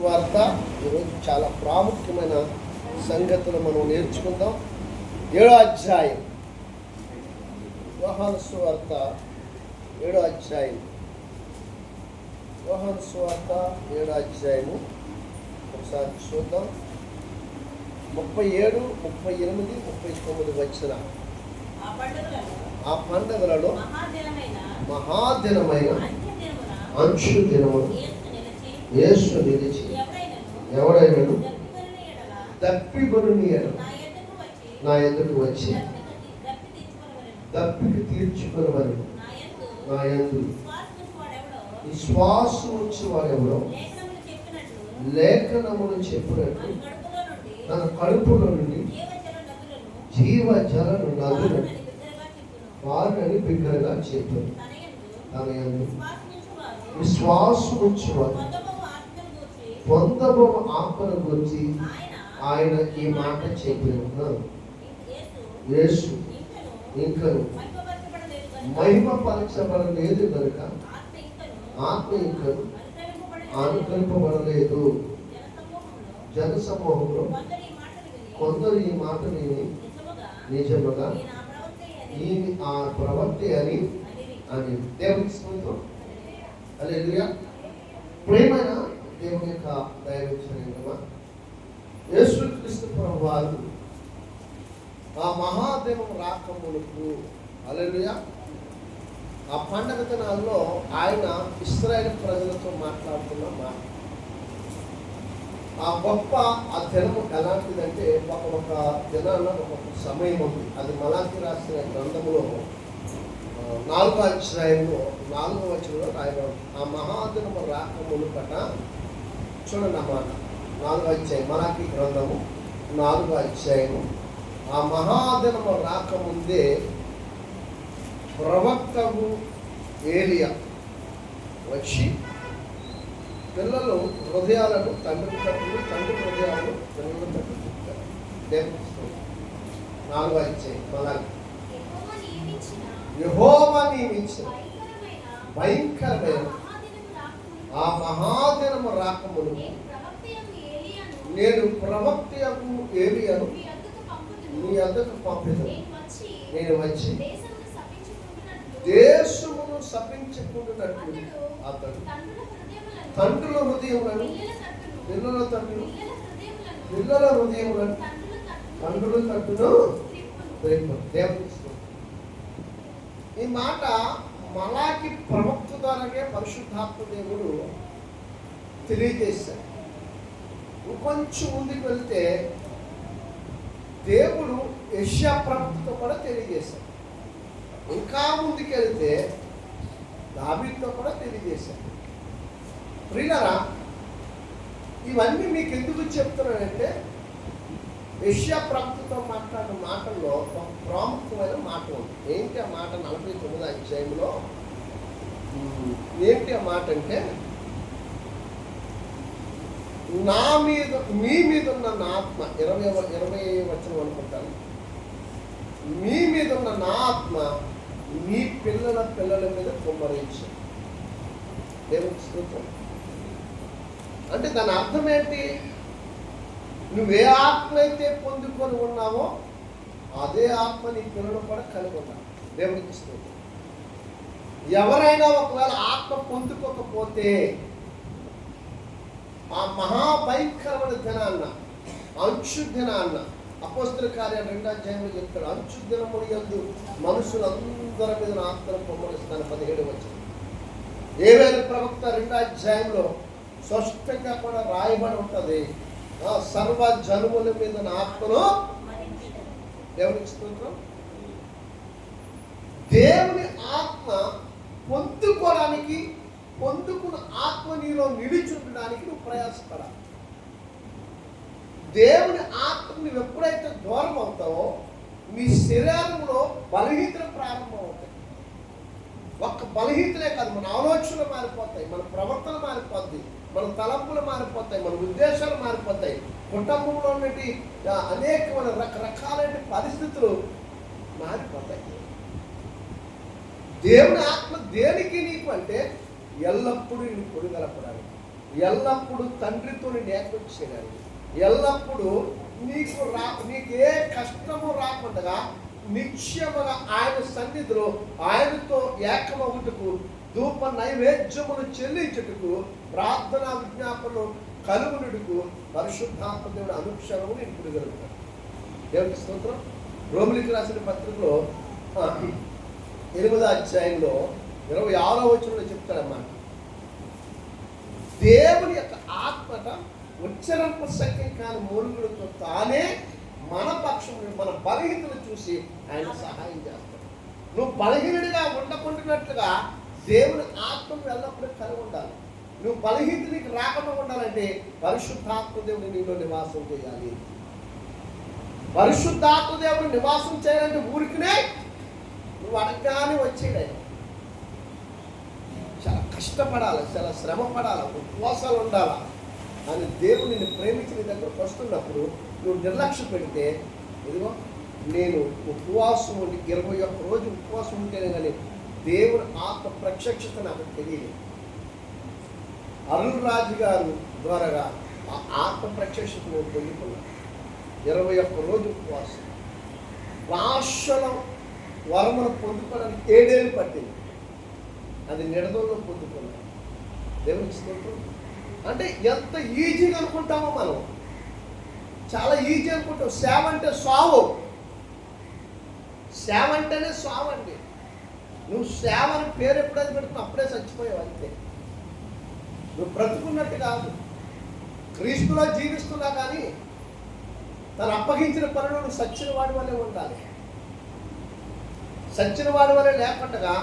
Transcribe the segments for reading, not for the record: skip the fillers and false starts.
సువార్త ఈరోజు చాలా ప్రాముఖ్యమైన సంగతులు మనం నేర్చుకుందాం. 7వ అధ్యాయం, యోహాను సువార్త 7వ అధ్యాయం, యోహాను సువార్త 7వ అధ్యాయము ఒకసారి చూద్దాం. 37, 38, 39 వచ్చిన ఆ పండుగలలో మహాదినమైన అంచు దినమును యేసు నిలిచి ఎవడైనను తప్పిబడుని నా ఎదుటికి వచ్చి దప్పికి తీర్చుకుని నా యందు విశ్వాసం ఉంచి వాడెవడో లేఖనమును చెప్పినట్టు తన కడుపులో నుండి జీవజల నదులను వారిని బిగ్గరగా చెప్పారు. తన యందు విశ్వాసం ఉంచి వారు పొందబో ఆత్మను గురించి ఆయన ఈ మాట చెప్పిన యేసు ఇంకను మహిమపరచబడలేదు కనుక ఆత్మ ఇంకను అనుకరింపబడలేదు. జన సమూహంలో కొందరు ఈ మాట విని నిజముగా ఈయన ఆ ప్రవక్తే అని దేవునికి స్తోత్రం. హల్లెలూయా. ప్రేమైన దేవుని యొక్క దైవజనుడైన యేసుక్రీస్తు ప్రభువారు ఆ మహాదేవం రాకమునకు, హల్లెలూయా, ఆ పండగ దినాల్లో ఆయన ఇశ్రాయేలు ప్రజలతో మాట్లాడుతున్న మాట. ఆ గొప్ప ఆ దినము ఎలాంటిదంటే ఒక దినాన ఒక సమయం ఉంది. అది మలాకి రాసిన గ్రంథములో 4వ అధ్యాయంలో 4వ వచనంలో రాయబడింది. ఆ మహాదినము రాకమునుకట, చూడండి అన్నమాట, 4వ అధ్యాయం మలాకి గ్రంథము 4వ అధ్యాయము. ఆ మహాదినము రాకముందే ప్రవక్తవు ఏలియా వచ్చి పిల్లలు హృదయాలను తండ్రి తట్టులు, తండ్రి హృదయాలను పిల్లలు తట్టుకుంటారు. దేవుడు 4వ అధ్యాయం మలాకి. యెహోవా నియమించిన భయంకరమైన ఆ మహాదినము రాకమును నేను ప్రవక్తయగు ఏలియాను నీ వద్దకు పంపెదను. నేను వచ్చి దేశమును శపించుకుంటున్నట్లు అతడు తండ్రుల హృదయములను పిల్లల తట్టును, పిల్లల హృదయములను తండ్రుల తట్టును. దేవుని ఈ మాట మలాకి ప్రవక్త ద్వారానే పరిశుద్ధాత్మ దేవుడు తెలియజేశాడు. ఇంకొంచెం ముందుకు వెళ్తే దేవుడు యెషయా ప్రవక్తతో కూడా తెలియజేశాడు. ఇంకా ముందుకు వెళ్తే దావీదుతో కూడా తెలియజేశాడు. ప్రియులారా, ఇవన్నీ మీకు ఎందుకు చెప్తున్నానంటే యెషయా ప్రవక్తతో మాట్లాడిన మాటల్లో ఒక ప్రాముఖ్యమైన మాట ఉంది. ఏంటి ఆ మాట? 49వ అధ్యాయంలో ఏంటి ఆ మాట అంటే, నా మీద మీ మీద ఉన్న నా ఆత్మ, 20 వచనం అనుకుంటాను, మీ మీద ఉన్న నా ఆత్మ మీ పిల్లల మీద కుమ్మరించు. దేవుని స్తోత్రం. అంటే దాని అర్థం ఏంటి? నువ్వే ఆత్మ అయితే పొందుకొని ఉన్నావో అదే ఆత్మ నీ పిల్లలు కూడా కలిగి ఉన్నావు. దేవునికి స్తోత్రం. ఎవరైనా ఒకవేళ ఆత్మ పొందుకోకపోతే ఆ మహాభయంకరమైన దినాన్న, అంచు దినాన్న, అపోస్తల కార్యాలు 2వ అధ్యాయంలో చెప్తాడు. అంచు దినములు యందు మనుషులందరి మీద నా ఆత్మను పొమ్మరిస్తాను. 17వ వచనం. యోవేలు ప్రవక్త 2వ అధ్యాయంలో స్పష్టంగా కూడా రాయబడి ఉంటుంది, సర్వ జనుముల మీద నా ఆత్మను. దేవునికి స్తోత్రం. దేవుని ఆత్మ పొందుకోవడానికి, పొందుకున్న ఆత్మ నీలో నిలిచుండడానికి నువ్వు ప్రయాసపడాలి. దేవుని ఆత్మ నువ్వు ఎప్పుడైతే దూరం అవుతావో నీ శరీరంలో బలహీనతలు ప్రారంభం అవుతాయి. ఒక్క బలహీనతలే కాదు, మన ఆలోచనలు మారిపోతాయి, మన ప్రవర్తన మారిపోద్ది, మన తలంపులు మారిపోతాయి, మన ఉద్దేశాలు మారిపోతాయి, కుటుంబంలో ఉన్నటి అనేకమైన రకరకాలైన పరిస్థితులు మారిపోతాయి. దేవుని ఆత్మ దేనికి నీకు అంటే ఎల్లప్పుడూ నీ కొడుగలపడానికి, ఎల్లప్పుడూ తండ్రితో ఏకం చేయడానికి, ఎల్లప్పుడూ నీకు ఏ కష్టము రాకుండా నిశ్చయముగా ఆయన సన్నిధిలో ఆయనతో ఏకమవుటకు ధూప నైవేద్యములు చెల్లించుటకు ప్రార్థనా విజ్ఞాపనలు కలుగునుటకు పరిశుద్ధాత్మ దేవుడు అనుక్షణము నేను పుడగలుగుతాను. దేవునికి స్తోత్రం. రోమిలికి రాసిన పత్రికలో 8వ అధ్యాయంలో 26వ వచనంలో చెప్తాడన్నమాట, దేవుని యొక్క ఆత్మట ఉచ్చరింప శక్యం కాని మూలుగులతో తానే మన పక్షం మన బలహీనతను చూసి ఆయన సహాయం చేస్తాడు. నువ్వు బలహీనుడిగా ఉండకుండాట్లుగా దేవుని ఆత్మను ఎల్లప్పుడూ కలిగి ఉండాలి. నువ్వు బలహీనత నీకు రాకుండా ఉండాలంటే పరిశుద్ధాత్మ దేవుడు నీలో నివాసం చేయాలి. పరిశుద్ధాత్మ దేవుడు నివాసం చేయాలంటే ఊరికినే నువ్వు అడగగానే వచ్చేయడం, చాలా కష్టపడాలి, చాలా శ్రమ పడాలి, ఉపవాసాలు ఉండాలా అని దేవుడు నిన్ను ప్రేమించిన దగ్గరకు వస్తున్నప్పుడు నువ్వు నిర్లక్ష్య పెడితే, ఇదిగో నేను ఉపవాసం ఉండి 21 రోజు ఉపవాసం ఉంటేనే కానీ దేవుని ఆత్మ ప్రత్యక్షత నాకు తెలియదు. అరుణ్ రాజు గారు ద్వారా ఆ ఆత్మ ప్రత్యక్షత నేను పొందుకున్నాను. 21 రోజు ఉపవాసం, రాష్ట్రం వరమును పొందుకోవడానికి 7 ఏళ్ళు పట్టింది. అది నిడదల్లో పొందుకున్నాను. దేవునికి స్తోత్రం. అంటే ఎంత ఈజీగా అనుకుంటామో మనం, చాలా ఈజీ అనుకుంటాం. సేవ అంటే సావు, సేవ అంటేనే సావు అండి. నువ్వు సేవ అని పేరు ఎప్పుడైతే పెడుతున్నావు అప్పుడే చచ్చిపోయావు అంతే. నువ్వు బ్రతుకున్నట్టు కాదు, క్రీస్తులో జీవిస్తున్నా కానీ తను అప్పగించిన పనులు నువ్వు సచ్చిన వాడి వల్లే ఉండాలి. సచ్చిన వాడి వల్లే లేకుండా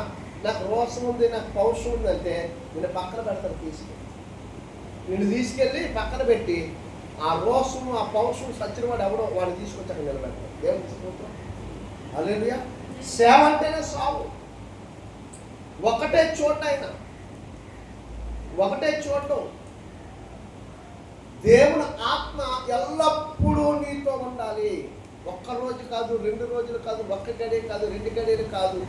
నాకు రోషం ఉంది, నాకు పౌరుషం ఉంది అంటే నేను పక్కన పెడతాను. నిన్ను తీసుకెళ్ళి పక్కన పెట్టి ఆ రోషం ఆ పౌరుషం సచ్చిన వాడు ఎవడో వాడిని తీసుకొచ్చి అక్కడ నిలబెడతాడు. దేవుని స్తోత్రం. హల్లెలూయా. సేవ అంటేనే సావు. ఒకటే చోట ఆయన, ఒకటే చూడటం. దేవుని ఆత్మ ఎల్లప్పుడూ నీతో ఉండాలి. 1 రోజు కాదు, 2 రోజులు కాదు, 1 గడియ కాదు, 2 గడియలు కాదు,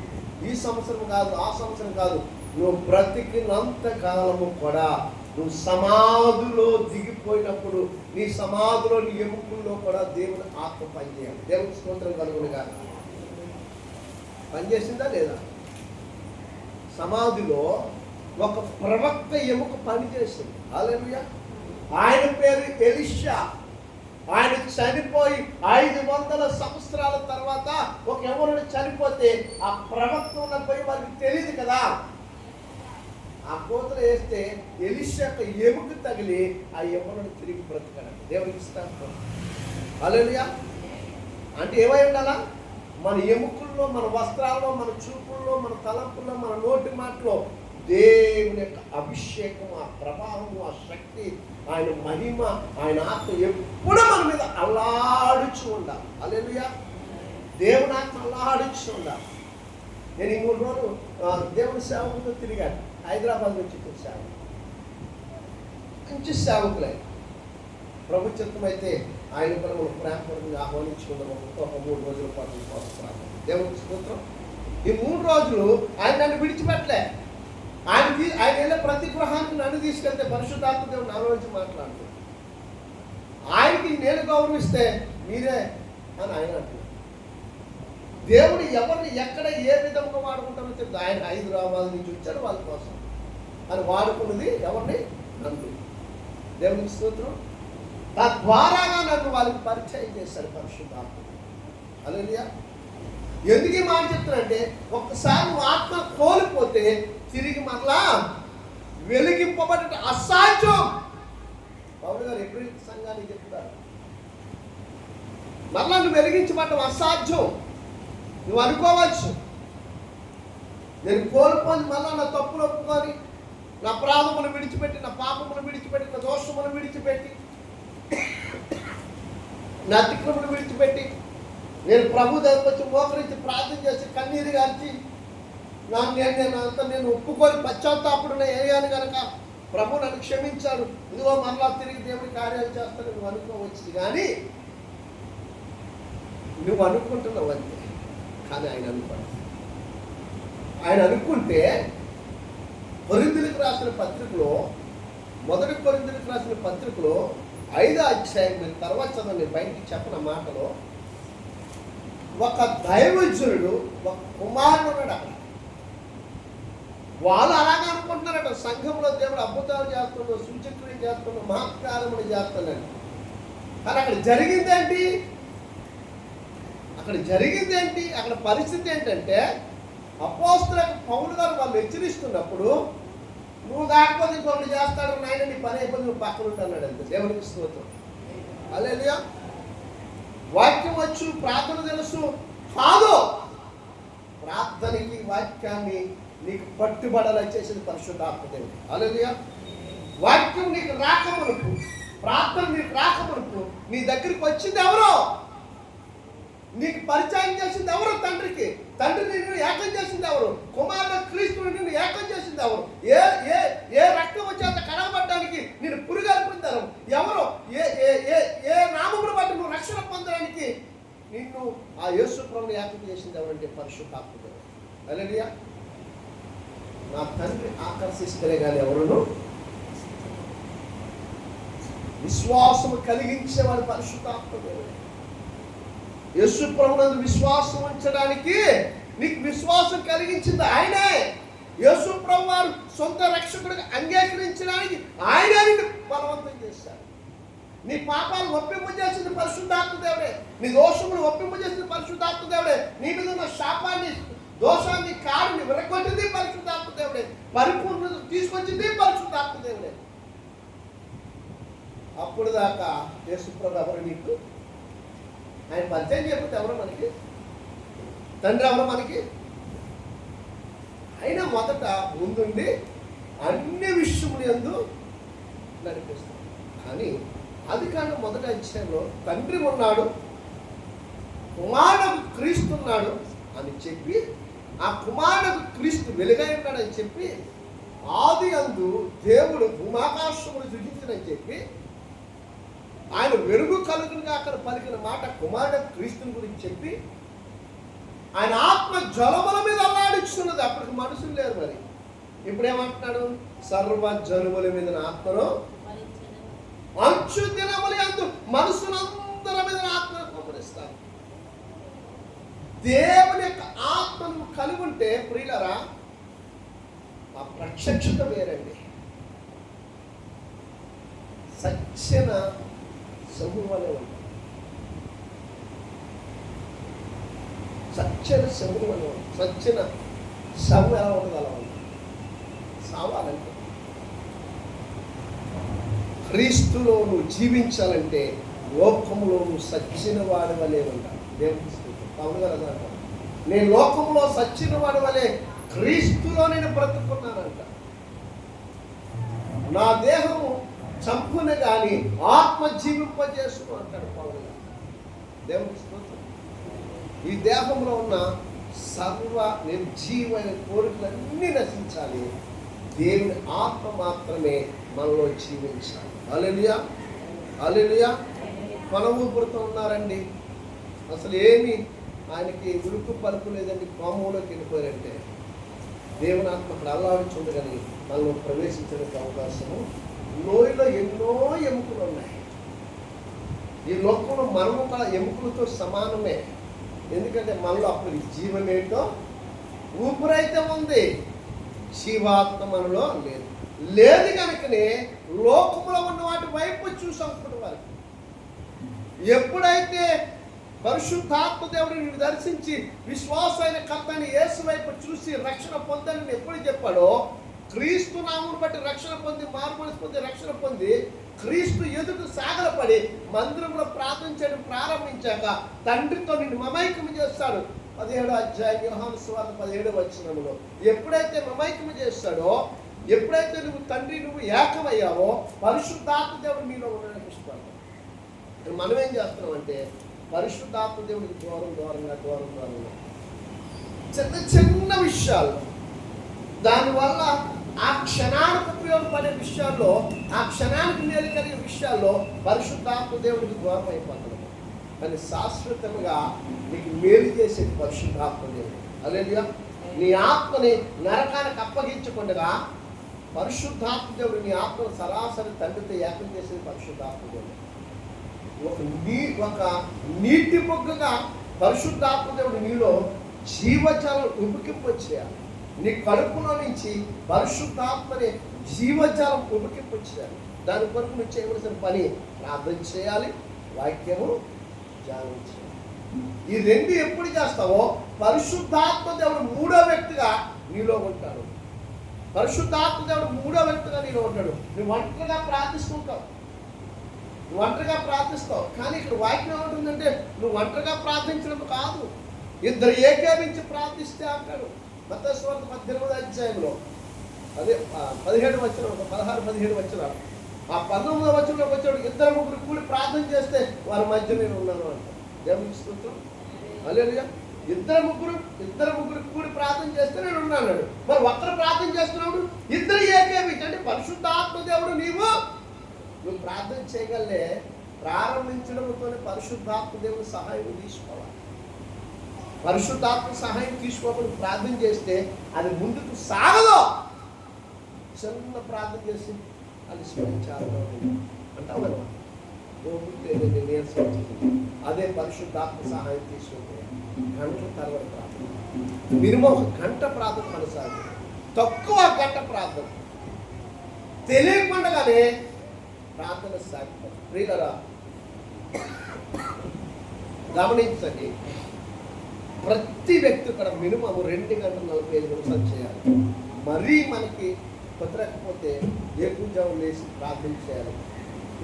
ఈ సంవత్సరం కాదు, ఆ సంవత్సరం కాదు, నువ్వు బ్రతికినంత కాలము కూడా నువ్వు సమాధిలో దిగిపోయినప్పుడు నీ సమాధిలో నీ ఎముకల్లో కూడా దేవుని ఆత్మ పనిచేయాలి. దేవుని స్తోత్రం కలుగునుగా. పనిచేసిందా లేదా? సమాధిలో ఒక ప్రవక్త ఎముక పనిచేసింది. హల్లెలూయా. ఆయన పేరు ఎలీషా. ఆయన చనిపోయి 500 సంవత్సరాల తర్వాత ఒక ఎవరు చనిపోతే ఆ ప్రవక్త ఉన్న పోయి వారికి తెలియదు కదా, ఆ కోతలు వేస్తే ఎలీషా ఎముక తగిలి ఆ ఎవరిని తిరిగి బ్రతకడం. దేవునికి ఇస్తాను. హల్లెలూయా. అంటే ఏమై ఉండాలా? మన ఎముకల్లో, మన వస్త్రాల్లో, మన చూపుల్లో, మన తలంపుల్లో, మన నోటి మాటలో దేవుని యొక్క అభిషేకం, ఆ ప్రభావం, ఆ శక్తి, ఆయన మహిమ, ఆయన ఆత్మ ఎప్పుడూ మన మీద అల్లాడుచు ఉండాలి. హల్లెలూయా. దేవుని ఆత్మ అల్లాడుచు ఉండాలి. నేను ఈ 3 రోజులు దేవుని సేవకులతో తిరిగాను. హైదరాబాద్ నుంచి సేవ, మంచి సేవకులే. ప్రభు చిత్తం అయితే ఆయన కూడా మనం ప్రేమపూర్వకంగా ఆహ్వానించుకుందాం. ఒక 3 రోజుల పాటు వస్తున్నాం. దేవునికి స్తోత్రం. ఈ 3 రోజులు ఆయన నన్ను విడిచిపెట్టలే. ఆయన వెళ్ళే ప్రతి గృహానికి నన్ను తీసుకెళ్తే పరిశుద్ధాత్మ దేవుడు నా నుంచి మాట్లాడుతుంది. ఆయనకి నేను గౌరవిస్తే మీరే అని ఆయన అంటున్నాడు. దేవుడు ఎవరిని ఎక్కడ ఏ విధంగా వాడుకుంటారో చెప్తే ఆయన హైదరాబాద్ నుంచి వచ్చారు వాళ్ళ కోసం అని వాడుకున్నది ఎవరిని? నన్ను. దేవునికి స్తోత్రం. తద్వారాగా నన్ను వాళ్ళకి పరిచయం చేశారు పరిశుద్ధాత్మ. హల్లెలూయా. ఎందుకు ఈ మాట చెప్తానంటే, ఒక్కసారి ఆత్మ కోల్పోతే తిరిగి మరలా వెలిగింపబడటం అసాధ్యం. పౌలు గారు ఎప్పుడు సంఘానికి చెప్తారు, మరలా నువ్వు వెలిగించబడటం అసాధ్యం. నువ్వు అనుకోవచ్చు, నేను కోల్పోని మళ్ళా నా తప్పులు ఒప్పుకొని, నా అపరాధమును విడిచిపెట్టి, నా పాపమును విడిచిపెట్టి, నా దోషమును విడిచిపెట్టి, నా అతిక్రమను విడిచిపెట్టి నేను ప్రభు దగ్గరకు వచ్చి మోకరించి ప్రార్థన చేసి కన్నీరు గార్చి నేను ఒప్పుకొని పశ్చాత్తాపడు అయ్యాను కనుక ప్రభు నన్ను క్షమించాడు, ఇదిగో మరలా తిరిగి దేవుడి కార్యాలు చేస్తాను నువ్వు అనుకోవచ్చు. కానీ నువ్వు అనుకుంటున్నావు అంతే, కానీ ఆయన అనుకోడు. ఆయన అనుకుంటే కొరింథీయులకు రాసిన పత్రికలో మొదటి కొరింథీయులకు రాసిన పత్రికలో 5వ అధ్యాయం మీరు తర్వాత చదవండి, బయటికి చెప్పిన మాటలో ఒక దైవజనుడు ఒక కుమారుడు ఉన్నాడు అక్కడ. వాళ్ళు అలాగే అనుకుంటున్నారట, సంఘంలో దేవుడు అద్భుతాలు చేస్తున్నాడు, సూచక్రియ చేస్తున్నాడు, మహత్కారములు చేస్తున్నాడు. కానీ అక్కడ జరిగిందేంటి? అక్కడ పరిస్థితి ఏంటంటే అపోస్తలులకు పౌలు గారు వాళ్ళు హెచ్చరిస్తున్నప్పుడు, నువ్వు కాకపోతే ఇంకొకటి చేస్తాడు నాయన, నీ పని అయిపోయి నువ్వు పక్కన ఉంటాడు అంతే. దేవునికి స్తోత్రం. హల్లెలూయా. వాక్యం వచ్చు, ప్రార్థన తెలుసు కాదు, ప్రార్థనకి వాక్యాన్ని నీకు పట్టుబడలా చేసేది పరిశుద్ధాత్మ దేవుడు. హల్లెలూయా. వాక్యం నీకు రాకమునుపు, ప్రార్థన నీకు రాకమునుపు నీ దగ్గరికి వచ్చింది ఎవరో, నీకు పరిచయం చేసింది ఎవరు? తండ్రికి. తండ్రి నిన్ను ఏకం చేసింది ఎవరు? కుమారుడు క్రీస్తుని నిన్ను ఏకం చేసింది ఎవరు? ఏ ఏ ఏ రక్తం వచ్చేంత కడగబడ్డానికి నేను పురుగల్పిందాను ఎవరు? ఏ ఏ ఏ ఏ నామమును బట్టి నువ్వు రక్షణ పొందడానికి నిన్ను ఆ యేసు ప్రభువుని ఏకం చేసింది ఎవరంటే పరిశుద్ధాత్మ దేవుడు. హల్లెలూయా. నా తండ్రి ఆకర్షిస్తేనే కానీ ఎవరును విశ్వాసము కలిగించేవాడు పరిశుద్ధాత్మ దేవుడు. యేసు ప్రభువునందు విశ్వాసం ఉంచడానికి నీకు విశ్వాసం కలిగించింది ఆయనే. యేసు ప్రభు వారు సొంత రక్షకుడిగా అంగీకరించడానికి ఆయనే నిన్ను బలవంతం చేశాడు. నీ పాపాలు ఒప్పింపజేసింది పరిశుద్ధాత్మ దేవుడే, నీ దోషములు ఒప్పింపజేసింది పరిశుద్ధాత్మ దేవుడే, నీ మీద ఉన్న శాపాన్ని దోషాన్ని కాడిని విరగొట్టింది పరిశుద్ధాత్మ దేవుడే, పరిపూర్ణత తీసుకొచ్చింది పరిశుద్ధాత్మ దేవుడే. అప్పుడు దాకా యేసు ప్రభు ఎవరు నీకు? ఆయన పరిచయం చేయకపోతే ఎవరో మనకి? తండ్రి ఎవరో మనకి? ఆయన మొదట ముందుండి అన్ని విషయములు యందు నడిపిస్తాడు. కానీ అది కాదు, మొదటి అధ్యాయంలో తండ్రి ఉన్నాడు, కుమారుడు క్రీస్తున్నాడు అని చెప్పి, ఆ కుమారుడు క్రీస్తు వెలుగై ఉన్నాడని చెప్పి, ఆది అందు దేవుడు భూమాకాశములు సృజించడని చెప్పి, ఆయన వెలుగు కలుగునుగా అక్కడ పలికిన మాట కుమారుడు క్రీస్తుని గురించి చెప్పి, ఆయన ఆత్మ జలముల మీద అల్లాడిస్తున్నది. అప్పటికి మనుషులు లేరు. మరి ఇప్పుడు ఏమంటున్నాడు? సర్వ జనుముల మీద ఆత్మను అంచు దినములు యందు మనుషులందరి మీద ఆత్మను కుమ్మరిస్తాను. దేవుని యొక్క ఆత్మను కలిగి ఉంటే ప్రియులరా, ఆ ప్రత్యక్షత వేరండి. సత్యన సమూహంలో ఉంటాం, సత్యన సమూహంలో ఉంటాం. సత్యన సమూహం ఎలా ఉంటుంది? అలా ఉంటుంది. సావాలంటే క్రీస్తులో నువ్వు జీవించాలంటే లోకంలో నువ్వు సచ్చిన వాడి వలె ఉంటావు. దేవుని పౌలు గారు అదే అంటారు, నేను లోకంలో సచ్చిన వాడి వలె క్రీస్తులో నేను బ్రతుకున్నానంట. నా దేహము చంపునే కానీ ఆత్మ జీవింపజేసును అంటాడు పౌలు గారు. దేవుని స్తోత్రం. ఈ దేహంలో ఉన్న సర్వ నిర్జీవమైన కోరికలన్నీ నశించాలి, దేవుని ఆత్మ మాత్రమే మనలో జీవించాలి. హల్లెలూయా. హల్లెలూయా. మన ఊపిరితో ఉన్నారండి, అసలు ఏమి ఆయనకి ఉరుకు పలుకు లేదండి, కోమంలోకి వెళ్ళిపోయారంటే దేవుని ఆత్మ అక్కడ అల్లాడుచుండగాని మనలో ప్రవేశించడానికి అవకాశము. లోయలో ఎన్నో ఎముకలు ఉన్నాయి. ఈ లోకంలో మనము కూడా ఎముకలతో సమానమే. ఎందుకంటే మనలో అప్పుడు జీవం ఏంటో ఊపిరైతే ఉంది, జీవాత్మ మనలో లేదు కనుకనే లోకంలో ఉన్న వాటి వైపు చూసాం. వారికి ఎప్పుడైతే పరిశుద్ధాత్మ దేవుడిని దర్శించి విశ్వాసమైన కర్తని యేసు వైపు చూసి రక్షణ పొందని ఎప్పుడు చెప్పాడో, క్రీస్తు నామమును బట్టి రక్షణ పొంది, మారుమనసు పొంది రక్షణ పొంది క్రీస్తు ఎదుట సాగలపడి మందిరంలో ప్రార్థన చేయడం ప్రారంభించాక తండ్రితో నిన్ను మమైకము చేస్తాడు. 17వ అధ్యాయం యోహాను సువార్త 17వ వచనంలో ఎప్పుడైతే మమైకము చేస్తాడో, ఎప్పుడైతే నువ్వు తండ్రి నువ్వు ఏకమయ్యావో పరిశుద్ధాత్మ దేవుడు మీలో ఉండడానికి ఇష్టపడతాడు. మనం ఏం చేస్తున్నామంటే పరిశుద్ధాత్మ దేవుడికి దూరంగా చిన్న చిన్న విషయాలు, దానివల్ల ఆ క్షణానికి ఉపయోగపడే విషయాల్లో, ఆ క్షణానికి మేలు కలిగే విషయాల్లో పరిశుద్ధాత్మ దేవుడికి దూరం అయిపోతాడు. కానీ శాశ్వతంగా నీకు మేలు చేసేది పరిశుద్ధాత్మ దేవుడు. హల్లెలూయా. నీ ఆత్మని నరకానికి అప్పగించకుండా పరిశుద్ధాత్మ దేవుడు నీ ఆత్మను సరాసరి తండ్రితో ఏకం చేసేది పరిశుద్ధాత్మ దేవుడు. ఒక నీటి మొగ్గగా పరిశుద్ధాత్మ దేవుడు నీలో జీవజాలం ఉబికింపు చేయాలి. నీ కడుపులో నుంచి పరిశుద్ధాత్మని జీవజాలం ఉబికింపు చేయాలి. దాని కొరకు నువ్వు చేయవలసిన పని ప్రార్థన చేయాలి, వాక్యము ధ్యానం చేయాలి. ఈ రెండు ఎప్పుడు చేస్తావో పరిశుద్ధాత్మ దేవుడు మూడో వ్యక్తిగా నీలో ఉంటాడు. పరిశుద్ధాత్మ దేవుడు మూడో వ్యక్తిగా నీలో ఉంటాడు. నువ్వు ఒంటరిగా ప్రార్థిస్తుంటావు, నువ్వు ఒంటరిగా ప్రార్థిస్తావు. కానీ ఇక్కడ వాక్యం ఏమంటుందంటే నువ్వు ఒంటరిగా ప్రార్థించడం కాదు, ఇద్దరు ఏకీభవించి ప్రార్థిస్తే అంటాడు. మత్తయి సువార్త 18వ అధ్యాయంలో అదే 17 వచ్చిన 16-17 వచ్చిన ఆ 19వ వచనంలోకి వచ్చాడు, ఇద్దరు ముగ్గురు కూడి ప్రార్థన చేస్తే వారి మధ్య నేను ఉన్నాను అంట. దేవునికి స్తోత్రం. హల్లెలూయా. ఇద్దరు ముగ్గురు కూడి ప్రార్థన చేస్తే నేను ఉన్నాను. మరి ఒక్కరు ప్రార్థన చేస్తున్నాడు, ఇద్దరు ఏకీభవించి అంటే పరిశుద్ధాత్మ దేవుడు నువ్వు ప్రార్థన చేయగలే. ప్రారంభించడంతోనే పరిశుద్ధాత్మ దేవుడు సహాయం తీసుకోవాలి. పరిశుద్ధాత్మ సహాయం తీసుకోకుండా ప్రార్థన చేస్తే అది ముందుకు సాగదు. చిన్న ప్రార్థన చేసి అది స్మరించాలి అంటావు కదా, అదే పరిశుద్ధాత్మ సహాయం తీసుకుంటే గంటల తర్వాత ప్రార్థన, మినిమం 1 గంట ప్రార్థన కొనసాగి, తక్కువ గంట ప్రార్థన తెలియకుండానే ప్రార్థన సాగిపోతుంది. ప్రియులారా గమనించండి, ప్రతి వ్యక్తి కూడా మినిమం 2 గంటల 45 నిమిషాలు చేయాలి. మరీ మనకి కుదరకపోతే ఏకుంజాము లేచి ప్రార్థన చేయాలి.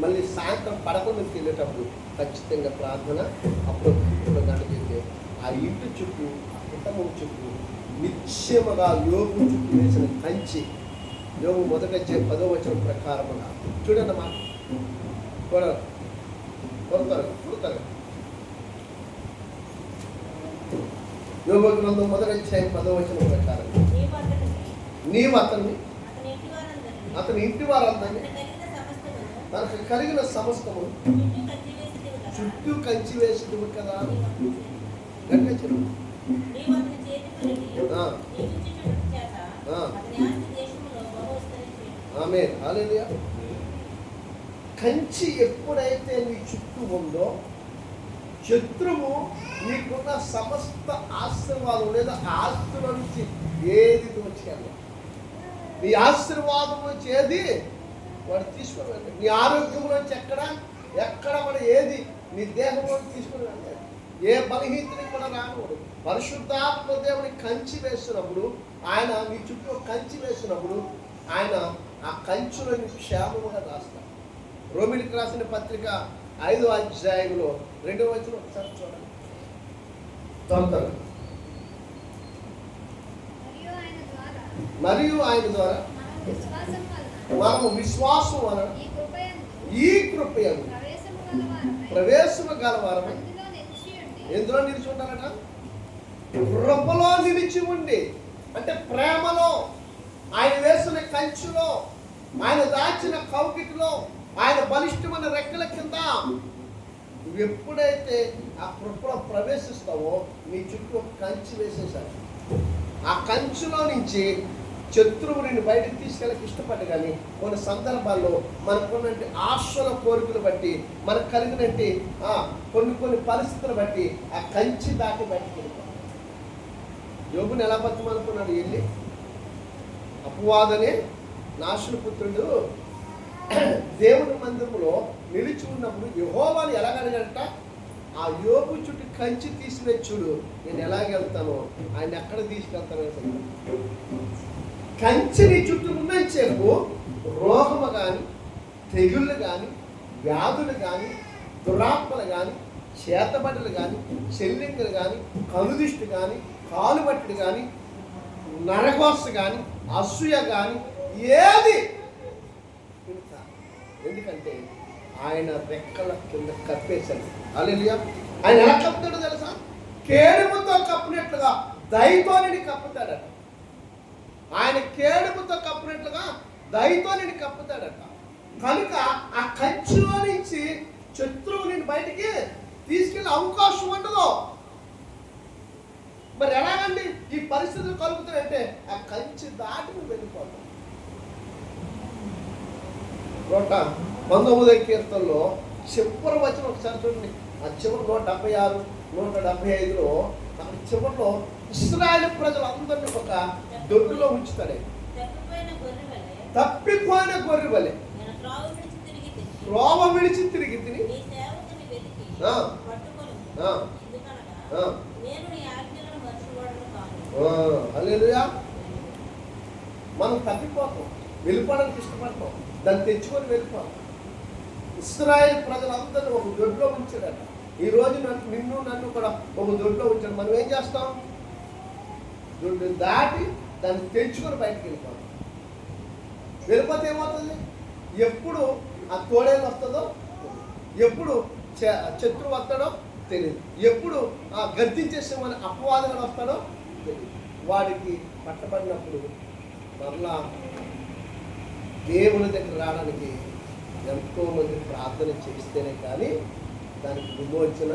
మళ్ళీ సాయంత్రం పడకుండా వెళ్ళేటప్పుడు ఖచ్చితంగా ప్రార్థన అప్పుడు 1 గంట చేస్తే ఆ ఇంటి చుట్టూ, ఆ కుటుంబం చుట్టూ నిశ్చయముగా యోగు చుట్టూ వేసిన కంచి, యోగు 10వ వచనం ప్రకారముగా చూడండి అమ్మా, చూడతారు యోగు గ్రంథం 1వ అధ్యాయం 10వ వచనం ప్రకారం నీవు అతని ఇంటి వారందరినీ తనకు కలిగిన సమస్తము చుట్టూ కంచి వేసింది కదా. ఆమేన్. హల్లెలూయా. కంచి ఎప్పుడైతే నీ చుట్టూ ఉందో శత్రువు నీకున్న సమస్త ఆశీర్వాదం లేదా ఆస్తుల నుంచి ఏది దోచుకెళ్ళ, నీ ఆశీర్వాదం నుంచి ఏది వాడు తీసుకొని వెళ్ళాడు. నీ ఆరోగ్యం నుంచి ఎక్కడ కూడా ఏది నీ దేహంలో తీసుకొని వెళ్ళాడు. ఏ బలహీనతని కూడా రాకూడదు. పరిశుద్ధాత్మ దేవుని కంచి వేసినప్పుడు, ఆయన నీ చుట్టూ కంచి వేసినప్పుడు ఆయన ఆ కంచులో క్షేమముగా రాస్తాడు. రోమిలికి రాసిన పత్రిక 5వ అధ్యాయంలో 2వ వచనం ఒకసారి చూడండి. మరియు ఆయన ద్వారా మనము విశ్వాసం వలన ఈ కృపయందు ప్రవేశము గలవారమై ఎందులో నిలిచి ఉంటారట? కృపలో నిలిచి ఉండి, అంటే ప్రేమలో, ఆయన వేసిన కంచులో, ఆయన దాచిన కౌకిటిలో, ఆయన బలిష్టమైన రెక్కల కింద నువ్వు ఎప్పుడైతే ఆ కృపలో ప్రవేశిస్తావో నీ చుట్టూ ఒక కంచి వేసేసాడు. ఆ కంచులో నుంచి శత్రువు నిన్ను బయటకు తీసుకెళ్ళకి ఇష్టపడ్డ, కానీ కొన్ని సందర్భాల్లో మనకున్నటువంటి ఆశల కోరికలు బట్టి, మనకు కలిగినట్టు కొన్ని పరిస్థితులు బట్టి ఆ కంచి దాటి బయటకు వెళ్ళిపోతాం. యోగుని ఎలా బతుమనుకున్నాడు? వెళ్ళి అపవాదనే నాశనపుత్రుడు దేవుని మందిరంలో నిలిచి ఉన్నప్పుడు యెహోవాను ఎలాగనగంట, ఆ యోగు చుట్టూ కంచి తీసివేచ్చుడు, నేను ఎలాగెళ్తానో ఆయన ఎక్కడ తీసుకెళ్తాను. కంచిని చుట్టూ ఉన్నంతసేపు రోగము కానీ, తెగుళ్ళు కానీ, వ్యాధులు కానీ, దురాత్మలు కానీ, చేతబడులు కానీ, చెల్లింగులు కానీ, కనుదిష్టి కానీ, కాలుబట్టుడు కానీ, నరగోస కానీ, అసూయ కానీ ఏది. ఎందుకంటే ఆయన రెక్కల కింద కప్పేశాడు. హల్లెలూయా. ఆయన ఎలా కప్పుతాడో తెలుసా? కేడుముతో కప్పినట్లుగా దయతో నిన్ను కప్పుతాడట. ఆయన కేడుముతో కప్పినట్లుగా దయతో నిన్ను కప్పుతాడట. కనుక ఆ కంచులో నుంచి శత్రువు నిన్ను బయటికి తీసుకెళ్ళే అవకాశం ఉండదు. మరి ఎలాగండి ఈ పరిస్థితులు కలుగుతాయంటే ఆ కంచి దాటి నువ్వు వెళ్ళిపోతావు. 119వ కీర్తనలో చివరి వచనం ఒకసారి చూడండి. ఆ చివరి 176, 175లో చివరిలో ఇశ్రాయేలు ప్రజలందరినీ ఒక దొడ్డులో ఉంచుతాడే. తప్పిపోయిన గొర్రె వలె త్రోవ విడిచి తిరిగి తిని హల్లెలూయా. మనం తప్పిపోతాం, వెళ్ళిపోవడానికి ఇష్టపడతాం, దాన్ని తెచ్చుకొని వెళ్ళిపోతాం. ఇశ్రాయేలు ప్రజలందరినీ ఒక దొడ్లో ఉంచాడట. ఈ రోజు నన్ను కూడా ఒక దొడ్లో ఉంచాడు. మనం ఏం చేస్తాం? దొడ్డు దాటి దాన్ని తెచ్చుకొని బయటకు వెళ్ళిపోతాం. వెళ్ళిపోతే ఏమవుతుంది? ఎప్పుడు ఆ తోడేలు వస్తుందో, ఎప్పుడు శత్రువు వస్తాడో తెలియదు, ఎప్పుడు ఆ గర్జించేసేమని అపవాదం వస్తాడో తెలియదు. వాడికి పట్టబడినప్పుడు మరలా దేవుని దగ్గర రావడానికి ఎంతోమంది ప్రార్థన చేస్తేనే కానీ దానికి విమోచన.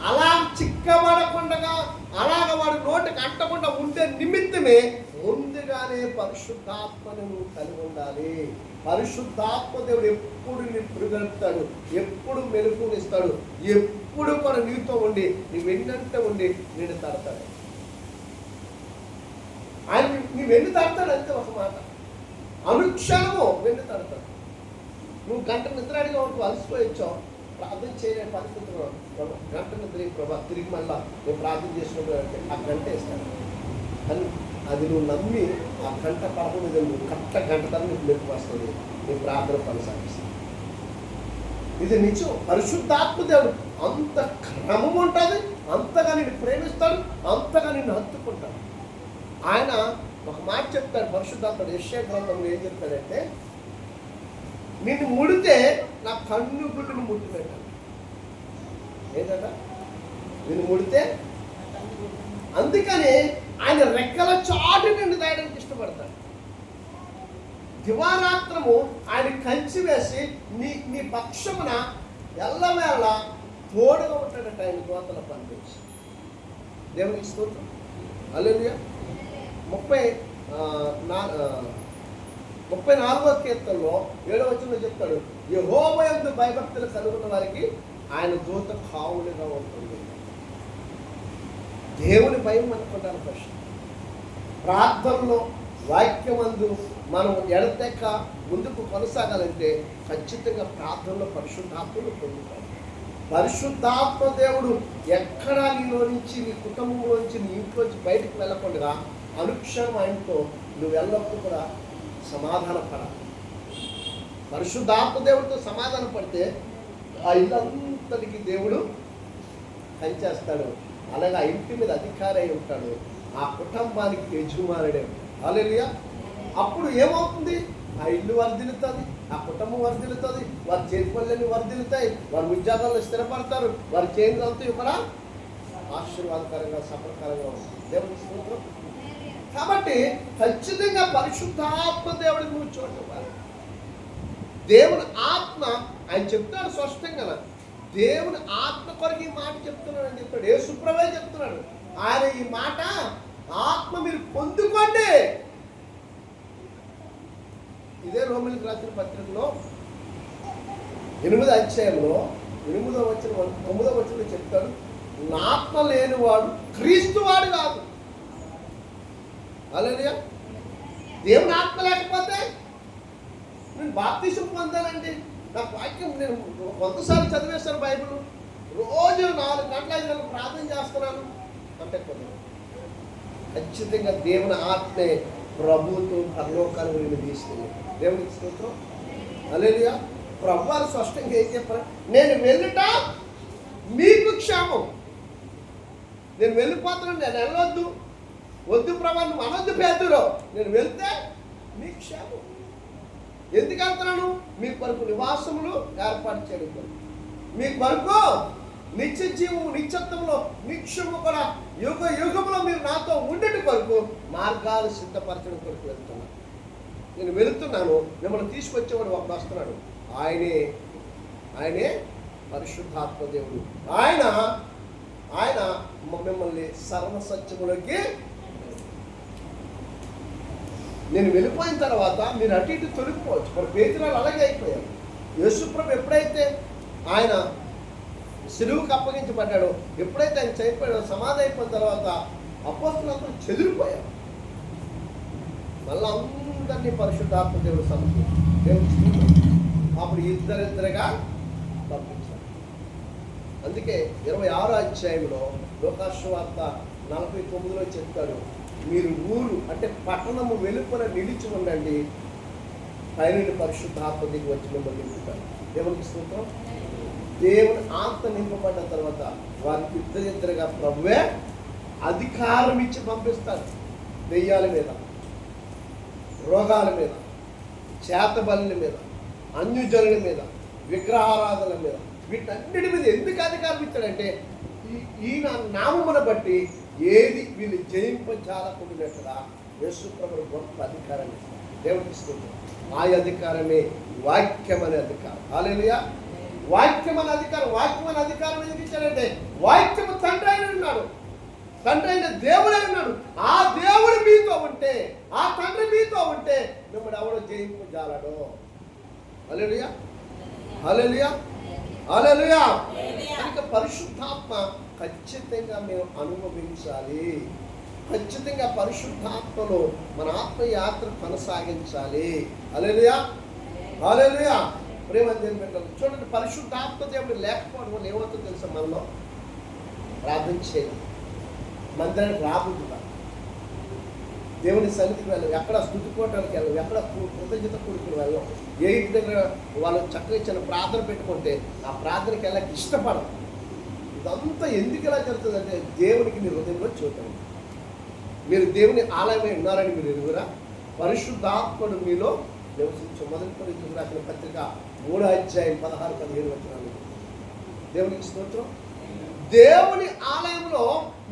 అలా చిక్కబడకుండా, అలాగ వాడి నోటికి అంటకుండా ఉండే నిమిత్తమే ముందుగానే పరిశుద్ధాత్మను నువ్వు కలిగి ఉండాలి. పరిశుద్ధాత్మ దేవుడు ఎప్పుడు నీ పురుగలుపుతాడు, ఎప్పుడు మెలుపునిస్తాడు, ఎప్పుడు కూడా నీతో ఉండి నీ వెన్నంటే ఉండి నేను తడతాడు. ఆయన నీ వెన్ను తడతాడు అంతే. ఒక మాట, అనుక్షణము వెన్ను తడతాడు. నువ్వు గంట నిద్రాడిగా ఉంటూ అలసిపోయి వచ్చావు, ప్రార్థన చేయలేని పరిస్థితుల్లో గంట నిద్ర ప్రభా తిరిగి మళ్ళా నేను ప్రార్థన చేసుకుంటే ఆ గంట వేస్తాను. కానీ అది నువ్వు నమ్మి ఆ గంట పడకుండా నువ్వు గంట తర నీకు మెరుపు వస్తుంది, నీ ప్రార్థన కొనసాగిస్తుంది. ఇది నిజం. పరిశుద్ధాత్మ దేవుడు అంత క్రమం ఉంటుంది, అంతగా నిన్ను ప్రేమిస్తాడు, అంతగా నిన్ను హత్తుకుంటాడు. ఆయన ఒక మాట చెప్తాడు పరిశుద్ధాత్ముడు యెషయా గ్రంథంలో. ఏం చెప్తాడంటే, నిన్ను ముడితే నా కన్ను గుడ్డును ముట్టినట్టు. ఏంటంట? నిన్ను ముడితే. అందుకని ఆయన రెక్కల చాటు నిన్ను దాయడానికి ఇష్టపడతాడు. దివారాత్రము ఆయన కంచి వేసి నీ పక్షమున ఎల్లవేళ తోడుగా ఉంటాడట. ఆయన దోతల పంపించి దేవునికి స్తోత్రం. హల్లెలూయా. 34వ కీర్తనలో 7వ వచనంలో చెప్తాడు, యెహోవా యందు భయభక్తులు కలుగున్న వారికి ఆయన దూత కావులుగా ఉంటుంది. దేవుని భయం అనుకుంటాను. ఫస్ట్ ప్రార్థనలో వాక్యమందు మనం ఎడతెక్క ముందుకు కొనసాగాలంటే ఖచ్చితంగా ప్రార్థనలో పరిశుద్ధాత్మను పొందుతాం. పరిశుద్ధాత్మ దేవుడు ఎక్కడా నీలో నుంచి, నీ కుటుంబంలో నుంచి, నీ ఇంట్లోంచి బయటకు వెళ్ళకుండా అనుక్షణం ఆయనతో నువ్వు ఎల్లప్పుడూ కూడా సమాధాన పడాలి. పరిశుద్ధాత్మ దేవుడితో సమాధాన పడితే ఆ ఇల్లంతటికి దేవుడు కంచేస్తాడు. అలాగే ఆ ఇంటి మీద అధికారి అయి ఉంటాడు, ఆ కుటుంబానికి యజమానుడే. హల్లెలూయా. అప్పుడు ఏమవుతుంది? ఆ ఇల్లు వర్ధిల్లుతుంది, ఆ కుటుంబం వర్ధిల్లుతుంది, వారి చేతి పనులన్నీ వర్ధిల్లుతాయి, వారి ఉద్యోగాల్లో స్థిరపడతారు, వారి చేతులంతా ఇక్కడ ఆశీర్వాదకరంగా సఫలకరంగా ఉంటుంది. దేవుడి స్తోత్రం. కాబట్టి ఖచ్చితంగా పరిశుద్ధాత్మ దేవుడిని నువ్వు చూడాలి. దేవుని ఆత్మ ఆయన చెప్తాడు స్పష్టంగా, దేవుని ఆత్మ కొరకు ఈ మాట చెప్తున్నాడు అని చెప్పాడు. యేసుప్రభువే చెప్తున్నాడు. ఆయన ఈ మాట ఆత్మ మీరు పొందుకోండి. ఇదే రోమిలికి రాసిన పత్రికలో 8వ అధ్యాయంలో 9వ వచనంలో చెప్తాడు, నా ఆత్మ లేనివాడు క్రీస్తు వాడు కాదు. హల్లెలూయా. దేవుని ఆత్మ లేకపోతే నేను బాప్తిసం పొందానండి, నాకు వాక్యం నేను 100 సార్లు చదివేస్తాను బైబిల్, రోజు 4 గంటల 5 గంటలు ప్రార్థన చేస్తున్నాను అంటే కుదరదు. ఖచ్చితంగా దేవుని ఆత్మే ప్రభుత్వం పరలోకాన్ని వీళ్ళు తీసుకెళ్ళి. దేవునికి స్తోత్రం. హల్లెలూయా. ప్రభువారు స్పష్టంగా ఏం చెప్పారు? నేను వెళ్ళుట మీకు క్షేమం. నేను వెళ్ళిపోతున్నాను, నేను వెళ్ళొద్దు, వద్దు ప్రభా నువ్వు అనొద్దు పేతురు, నేను వెళ్తే మీ క్షేమం. ఎందుకు వెళ్తున్నాను? మీ కొరకు నివాసములు ఏర్పాటు చేయడం, మీ కొరకు నిత్య జీవము, నిత్యత్వంలో నిత్యము కూడా యుగ యుగంలో మీరు నాతో ఉండేటి కొరకు మార్గాలు సిద్ధపరచడం కొరకు వెళ్తున్నాను. నేను వెళుతున్నాను, మిమ్మల్ని తీసుకొచ్చేవాడు ఒకడు వస్తున్నాడు. ఆయనే పరిశుద్ధాత్మ దేవుడు. ఆయన మిమ్మల్ని సర్వసత్యములోకి నేను వెళ్ళిపోయిన తర్వాత మీరు అటు ఇటు తొలగిపోవచ్చు. మరి పేతురాలు అలాగే అయిపోయారు. యేసుప్రభు ఎప్పుడైతే ఆయన సిలువుకు అప్పగించబడ్డాడో, ఎప్పుడైతే ఆయన చనిపోయాడో, సమాధి అయిపోయిన తర్వాత అపోస్తలులందరూ చెదిరిపోయారు. మళ్ళీ అందరినీ పరిశుద్ధాత్మ దేవుడు సమర్పించాడు. అప్పుడు ఇద్దరిద్దరుగా పంపించారు. అందుకే 26వ అధ్యాయంలో లోకాసువార్త 49లో చెప్తాడు, మీరు ఊరు అంటే పట్టణము వెలుపల నిలిచి ఉండండి, పైన పరిశుద్ధాత్మ దిగి వచ్చి మిమ్మల్ని నింపుతారు. దేవునికి స్తోత్రం. దేవుని ఆత్మ నింపబడ్డ తర్వాత వారికి ఇద్దరిద్దరుగా ప్రభువే అధికారం ఇచ్చి పంపిస్తారు. దెయ్యాల మీద, రోగాల మీద, చేతబలుల మీద, అన్యజనుల మీద, విగ్రహారాధనల మీద, వీటన్నిటి మీద ఎందుకు అధికారం ఇచ్చాడంటే ఈయన నామమును బట్టి ఏది వీళ్ళు జయింపజాలకుండినట్టుగా యేసుప్రభువు గొప్ప అధికారాన్ని ఇస్తారు. దేవుడికి ఇస్తుంది. ఆ అధికారమే వాక్యం అనే అధికారం. హల్లెలూయా. వాక్యం అనే అధికారం. వాక్యం అనే అధికారం ఎందుకు ఇచ్చాడంటే వాక్యము తండ్రి అయిన ఉన్నాడు, తండ్రి అయిన దేవుడు ఉన్నాడు. ఆ దేవుడు మీతో ఉంటే, ఆ తండ్రి మీతో ఉంటే మిమ్మల్ని ఎవడో జయింపజాలడు. హల్లెలూయా, హల్లెలూయా, హల్లెలూయా. కనుక పరిశుద్ధాత్మ ఖచ్చితంగా మేము అనుభవించాలి. ఖచ్చితంగా పరిశుద్ధాత్మలో మన ఆత్మయాత్ర కొనసాగించాలి. హల్లెలూయా, హల్లెలూయా. ప్రేమందేని పెట్టాలి. చూడండి, పరిశుద్ధాత్మ దేవుడు లేకపోవడం వల్ల ఏమవుతుందో తెలుసా, మనలో ప్రార్థన చేయాలి, మందిరానికి రాబుద్దు కాదు, దేవుని సన్నిధికి వెళ్ళం, ఎక్కడ స్తుతికోవడానికి వెళ్ళం, ఎక్కడ కృతజ్ఞత కూడుకుని వెళ్ళం. ఏ ఇంటి దగ్గర వాళ్ళు చక్కగా ఇచ్చిన ప్రార్థన పెట్టుకుంటే ఆ ప్రార్థనకి వెళ్ళక ఇష్టపడం. ఇదంతా ఎందుకు ఇలా జరుగుతుందంటే దేవునికి మీ హృదయంలో చూడండి. మీరు దేవుని ఆలయమై ఉన్నారని మీరు ఎరుగురా. పరిశుద్ధాత్ముడు మీలో నివసించు. మొదటి కొరింథీయులకు రాసిన పత్రిక 3వ అధ్యాయం 16-17 వచనాలు. దేవునికి స్తోత్రం. దేవుని ఆలయంలో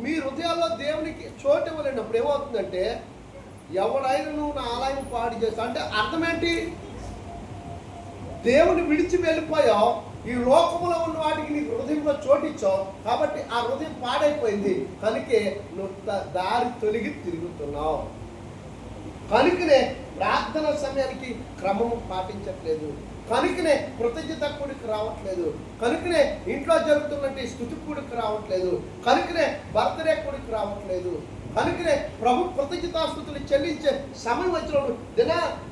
మీ హృదయాల్లో దేవునికి చోటు ఇవ్వలేనప్పుడు ఏమవుతుందంటే, ఎవడైనా నువ్వు నా ఆలయం పాడు చేస్తా అంటే అర్థం ఏంటి? దేవుని విడిచి వెళ్ళిపోయావు, ఈ లోకంలో ఉన్న వాటికి నీకు హృదయంలో చోటిచ్చావు, కాబట్టి ఆ హృదయం పాడైపోయింది. కనుకే నువ్వు దారి తొలగి తిరుగుతున్నావు. కనుకనే ప్రార్థన సమయానికి క్రమము పాటించట్లేదు, కనుకనే కృతజ్ఞత కూడికి రావట్లేదు, కనుకనే ఇంట్లో జరుగుతున్నట్టు స్తుతి కూడికి రావట్లేదు, కనుకనే బర్త్డే కూడికి రావట్లేదు, కనుకనే ప్రభు కృతజ్ఞతాస్తుతులు చెల్లించే సమయం వచ్చినప్పుడు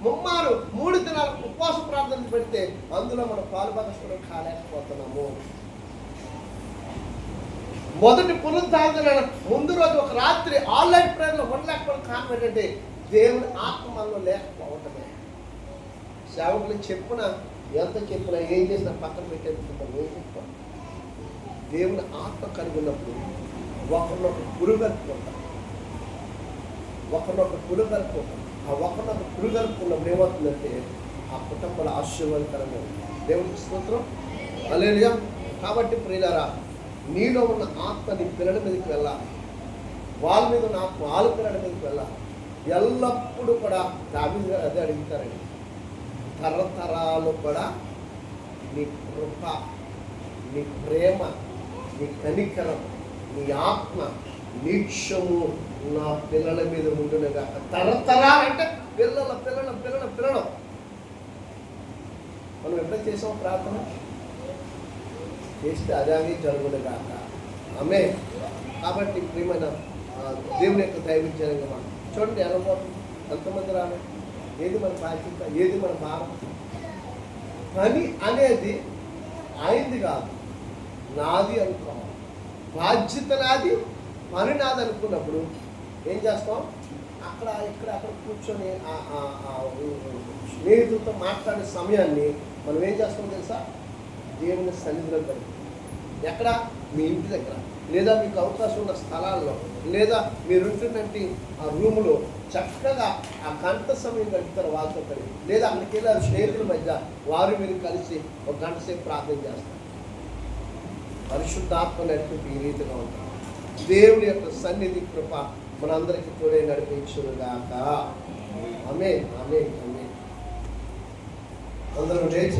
ముమ్మారు 3 దినాలు ఉపవాస ప్రార్థనలు పెడితే అందులో మనం పాలుభాగస్తులు కాలేకపోతున్నాము. మొదటి పునరుద్ధారణ ముందు రోజు ఒక రాత్రి ఆన్లైన్ ప్రేయర్లో ఉండలేకపోవడం కారణం ఏంటంటే దేవుని ఆత్మ మనలో లేకపోవటమే. సేవకులు చెప్పిన ఎంత చెప్పినా ఏం చేసినా పక్కన పెట్టేసుకుంటాం. ఏం చెప్తాం? దేవుని ఆత్మ కలిగి ఉన్నప్పుడు ఒకరినొకరు పురుగలుపుకుంటాం, ఒకరినొకరు పురుగలుపుకుంటాం. ఆ ఒకరినొకరు పురుగలుపుకున్నప్పుడు ఏమవుతుందంటే ఆ కుటుంబాల ఆశీర్వాదకరంగా ఉంటుంది. దేవునికి స్తోత్రం, హల్లెలూయా. కాబట్టి ప్రియులారా, నీలో ఉన్న ఆత్మ నీ పిల్లల మీదకి వెళ్ళాలి, వాళ్ళ మీద ఉన్న ఆత్మ వాళ్ళ పిల్లల మీదకి వెళ్ళాలి. ఎల్లప్పుడూ కూడా దావీదు గారు అదే అడుగుతారండి, తరతరాలు కూడా నీ కృప, నీ ప్రేమ, నీ కనికరం, నీ ఆత్మ నిత్యము నా పిల్లల మీద ఉండునుగా. తరతరాలంటే పిల్లల పిల్లల పిల్లల పిల్లలు. మనం ఎప్పుడైనా చేసాం ప్రార్థన చేస్తే అదాగే జరుగునుగాక. ఆమేన్. కాబట్టి ప్రియమైన దేవుని యొక్క దైవజనంగా మనం చూడండి ఎలా పోతుంది. ఎంతమంది రాను, ఏది మన బాధ్యత, ఏది మన భారం. పని అనేది ఆయనది కాదు, నాది అనుకోవాలి. బాధ్యత నాది, పని నాది అనుకున్నప్పుడు ఏం చేస్తాం? అక్కడ అక్కడ కూర్చొని స్నేహితులతో మాట్లాడే సమయాన్ని మనం ఏం చేస్తాం తెలుసా? దేవుని సన్నిధిలో గడుపుతాం. ఎక్కడ? మీ ఇంటి దగ్గర, లేదా మీకు అవకాశం ఉన్న స్థలాల్లో, లేదా మీరుంటున్నట్టు ఆ రూములో చక్కగా ఆ గంట సమయం గడుపుతారు వాళ్ళతో కలిసి, లేదా అక్కడికి వెళ్ళారు స్నేహితుల మధ్య వారు మీరు కలిసి ఒక గంట సేపు ప్రార్థన చేస్తారు. పరిశుద్ధాత్మ నడిపి ఈ రీతిగా ఉంటారు. దేవుడి యొక్క సన్నిధి కృప మనందరికీ తోడే నడిపించుగాక. ఆమేన్, ఆమేన్, ఆమేన్. అందరూ లేచి